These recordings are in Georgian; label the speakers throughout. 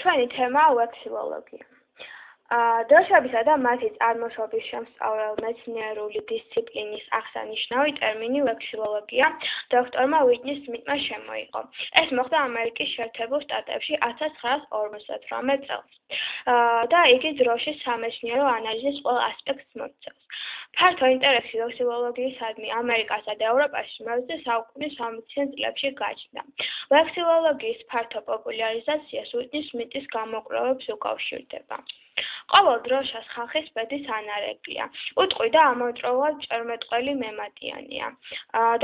Speaker 1: ჩვენი თემაა ვექსილოლოგია. დროშებისა და მათი წარმოშობის შემსწავლელ მეცნიერული დისციპლინის აღსანიშნავი ტერმინი ვექსილოლოგია დოქტორმა უიტნი სმიტმა შემოიღო. ეს მოხდა ამერიკის შეერთებულ შტატებში 1958 წელს და იგი დროშის სამეცნიერო ანალიზის ყველა ასპექტს მოიცავს. ფართო ინტერესი ვექსილოლოგიისადმი ამერიკასა და ევროპაში მე-20 საუკუნის 60-იან წლებში გაჩნდა. ვექსილოლოგიის ფართო პოპულარიზაციას უიტნი სმიტის გამოკვლევებს უკავშირდება. ყოველ დროშას ხალხის ბედის ანარეკლია. უწყი და ამავდროულად ჭერმეტყველი მემატიანია.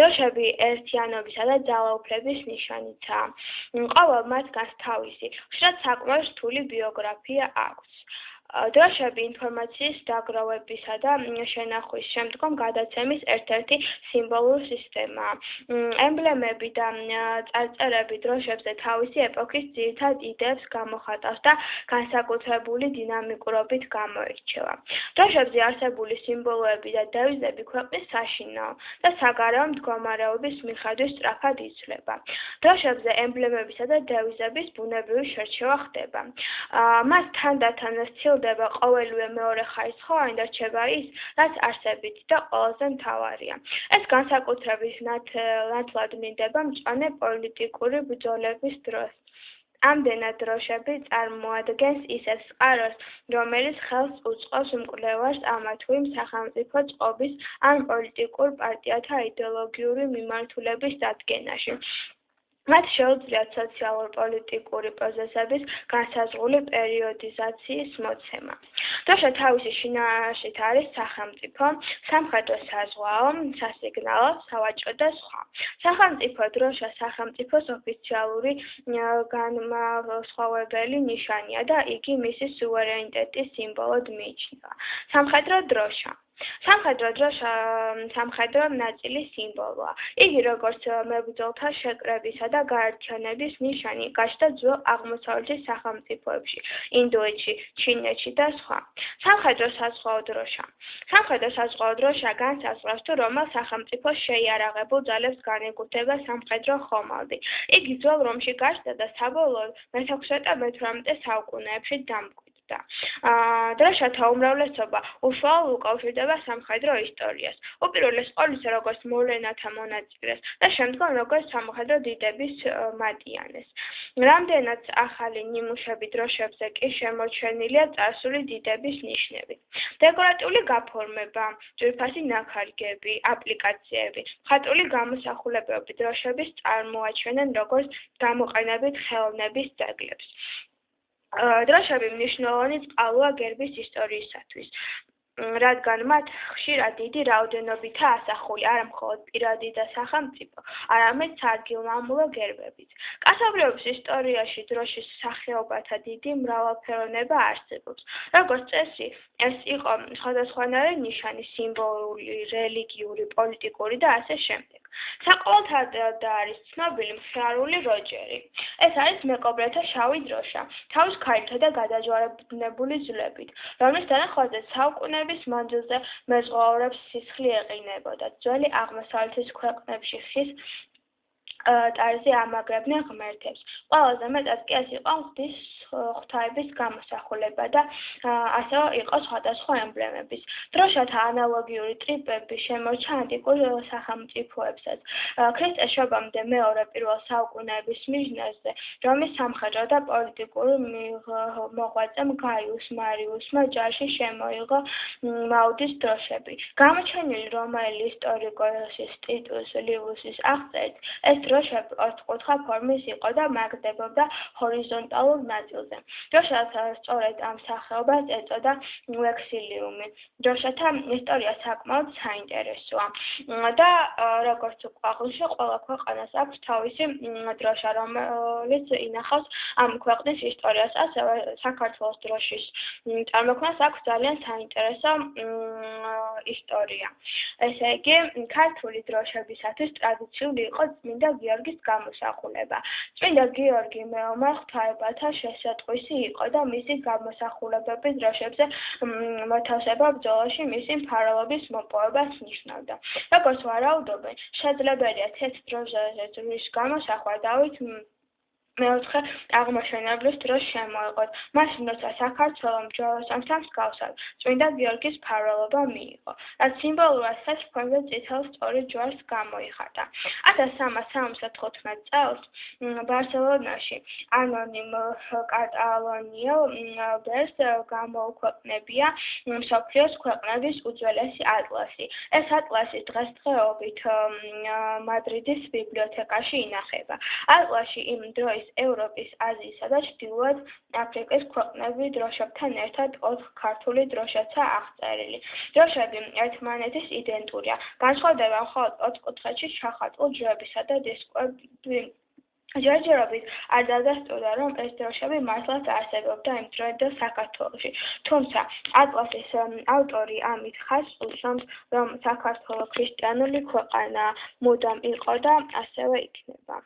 Speaker 1: დროშები ერთიანობისა და ძალაუფლების ნიშანიცაა. ყოველ მათგანს თავისი, ხშირად საკმაოდ რთული ბიოგრაფია აქვს. დროშები ინფორმაციის დაგროვებისა და შენახვის შემდგომ გადაცემის ერთ-ერთი სიმბოლური სისტემაა. ემბლემები და წარწერები დროშებზე თავისი ეპოქის ძირითად იდეებს გამოხატავს და განსაკუთრებული დინამიკურობით გამოირჩევა. დროშებზე არსებული სიმბოლოები და დევიზები ქვეყნის საშინაო და საგარეო მდგომარეობის მიხედვით სწრაფად იცვლება. დროშებზე ემბლემებისა და დევიზების ბუნებრივი შერჩევა ხდება. მას თანდათან სცილდება ყოველივე მეორეხარისხოვანი და რჩება ის, რაც არსებით და ყველაზე მთავარია. ეს განსაკუთრებით ნათლად მინდება მწვანე პოლიტიკური ბრძოლების დროს. ამდენად დროშები წარმოადგენს ისეთ წყაროს, რომელიც ხელს უწყობს მკვლევარს ამა თუ იმ სახელმწიფო წყობის ან პოლიტიკურ პარტიათა იდეოლოგიური მიმართულების დადგენაში. მათ შეუძლიათ სოციალურ-პოლიტიკური პროცესების განსაზღვრული პერიოდიზაციის მოცემა. დროშა თავისი შინაარსით არის სახელმწიფო, სამხედრო საზღვაო, სასიგნალო, სავაჭრო და სხვა. სახელმწიფო დროშა სახელმწიფოს ოფიციალური განმასხვავებელი ნიშანია და იგი მისი სუვერენიტეტის სიმბოლოდ მიიჩნევა. სამხედრო დროშა. სამხედრო დროშა სამხედრო ნაწილის სიმბოლოა. იგი როგორც მებრძოლთა შეკრებისა და გაერთიანების ნიშანი გაჩნდა ძველ აღმოსავლეთის სახელმწიფოებში, ინდოეთში, ჩინეთში და სხვა. სამხედრო საზღვაო დროშა. სამხედრო საზღვაო დროშა განსაზღვრავს თუ რომელ სახელმწიფოს შეიარაღებულ ძალებს განეკუთვნება სამხედრო ხომალდი. იგი ძველ რომში გაჩნდა და საბოლოოდ მე-16 და მე-18 საუკუნეებში დამკვიდრდა. დროშათა უმრავლესობა უშუალოდ უკავშირდება სამხედრო ისტორიას. უპირველეს ყოვლისა როგორც მოვლენათა მონაწილეს და შემდგომ როგორც სამხედრო დიდების მატიანეს. რამდენად ახალი ნიმუშები დროშებზე კი შემორჩენილია წარსული დიდების ნიშნები. დეკორატიული გაფორმება, ძვირფასი ნაქარგები, აპლიკაციები, მხატვრული გამოსახულებები დროშების წარმოაჩენენ როგორც გამოყენებით ხელოვნების ძეგლებს. დროშები მნიშვნელოვანი წყაროა გერბის ისტორიისათვის, რადგან მათ ხშირად დიდი რაოდენობითაა ასახული არა მხოლოდ პირადი და სახელმწიფო, არამედ საადგილმამულო გერბებით. კაცობრიობის ისტორიაში დროშის სახეობათა დიდი მრავალფეროვნება არსებობს. როგორც წესი, ეს იყო სხვადასხვანაირი ნიშანი, სიმბოლური, რელიგიური, პოლიტიკური და ასე შემდეგ. საყოველთაოდ არის ცნობილი მხიარული როჯერი. ეს არის მეკობრეთა შავი დროშა, თავის ქალითა და გადაჯვარებული ძვლებით, რომლის დანახვაზე საუკუნეების მანძილზე მეზღვაურებს სისხლი ეყინებოდა. ძველი აღმოსავლეთის ქვეყნებში ხის ტარზე ამაგრებდნენ ღმერთებს. ყველაზე მეტად კი ეს იყო ღვთის ღვთაების გამოსახულება და ასევე იყო სხვადასხვა ემბლემების. დროშათა ანალოგიური ტრიპები შემორჩა ანტიკურ სახელმწიფოებსაც. ქრისტეს შობამდე მეორე-პირველ საუკუნეების მიზნებზე, რომის სამხედრო და პოლიტიკური მოღვაწემ გაიუს მარიუსმა ჯარში შემოიღო მაუდის დროშები. გამოჩენილი რომაელი ისტორიკოსის ტიტუს ლივუსის აღწერით, ეს დროშები ოთხკუთხა ფორმის იყო და მაგდებოდა ჰორიზონტალურ ნაწილზე. დროშას სწორედ ამ სახეობას ეწოდა ვექსილიუმი. დროშათა ისტორია საკმაოდ საინტერესოა და როგორც უყვაღლში, ყველა ქვეყანას აქვს თავისი დროშა, რომელიც ინახავს ამ ქვეყნის ისტორიას. ასევე საქართველოს დროშის წარმოქმნას აქვს ძალიან საინტერესო ისტორია. ესე იგი, ქართული დროშებისათვის ტრადიციული იყო წმინდა გიორგის გამოსახულება. წმინდა გიორგი მეომარ ღვთაებათა შესატყვისი იყო და მისი გამოსახულებები დროშებზე მოთავსება ბრძოლაში მისი მფარველობის მოპოვებას ნიშნავდა. როგორც ვარაუდობენ, შეძლებელია თეთრ დროშაზე ჯვრის გამოსახვა დავით მეოთხე აღმაშენებლის დროს შემოიღოთ. მას როცა საქართველომ ჯვაროსანთა მსგავსად წმინდა გიორგის მფარველობა მიიღო, რაც სიმბოლურად საჩქონზე წითელ სწორი ჯვარს გამოიხატა. 1375 წელს ბარსელონაში ანონიმ კატალონიელ ბერს გამოუქვეყნებია მსოფლიოს ქვეყნების უძველესი ატლასი. ეს ატლასი დღესდღეობით მადრიდის ბიბლიოთეკაში ინახება. ატლასში იმ დროის ევროპის, აზიისა და ჩრდილოეთ აფრიკის ქვეყნების დროშებთან ერთად 4 ქართული დროშაცაა აღწერილი. დროშები ერთმანეთის იდენტურია. განსხვავდება მხოლოდ ოთხკუთხედში ჩახატულ ჯვრებისა და დისკები. ჯერჯერობით არ დადასტურდა, რომ ეს დროშები მართლაც არსებობდა იმ დროინდელ საქართველოში. თუმცა ატლასის ავტორი ამით ხაზს უსვამს, რომ საქართველო ქრისტიანული ქვეყანაა, მუდამ იყო და ასევე იქნება.